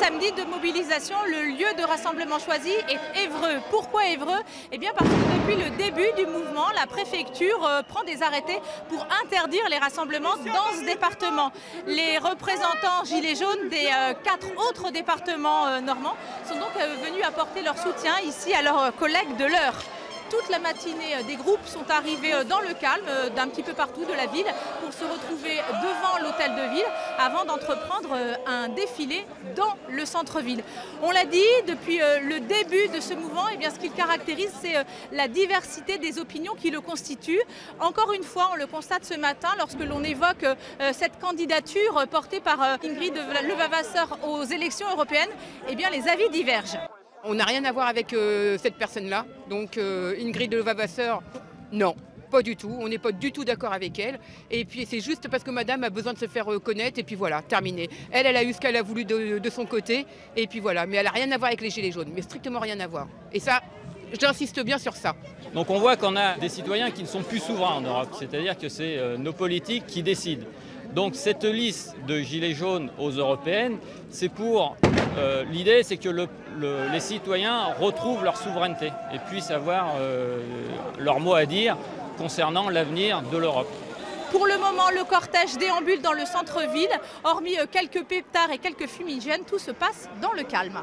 samedi de mobilisation, le lieu de rassemblement choisi est Évreux. Pourquoi Évreux? Eh bien parce que depuis le début du mouvement, la préfecture prend des arrêtés pour interdire les rassemblements dans ce département. Les représentants gilets jaunes des 4 autres départements normands sont donc venus apporter leur soutien ici à leurs collègues de l'Eure. Toute la matinée, des groupes sont arrivés dans le calme d'un petit peu partout de la ville pour se retrouver devant l'hôtel de ville avant d'entreprendre un défilé dans le centre-ville. On l'a dit, depuis le début de ce mouvement, eh bien, ce qui le caractérise, c'est la diversité des opinions qui le constituent. Encore une fois, on le constate ce matin lorsque l'on évoque cette candidature portée par Ingrid Levavasseur aux élections européennes, eh bien, les avis divergent. On n'a rien à voir avec cette personne-là, donc Ingrid Levavasseur, non, pas du tout, on n'est pas du tout d'accord avec elle. Et puis c'est juste parce que madame a besoin de se faire connaître et puis voilà, terminé. Elle a eu ce qu'elle a voulu de son côté et puis voilà, mais elle n'a rien à voir avec les gilets jaunes, mais strictement rien à voir. Et ça, j'insiste bien sur ça. Donc on voit qu'on a des citoyens qui ne sont plus souverains en Europe, c'est-à-dire que c'est nos politiques qui décident. Donc cette liste de gilets jaunes aux européennes, c'est pour... l'idée c'est que les citoyens retrouvent leur souveraineté et puissent avoir leur mot à dire concernant l'avenir de l'Europe. Pour le moment, le cortège déambule dans le centre-ville. Hormis quelques pétards et quelques fumigènes, tout se passe dans le calme.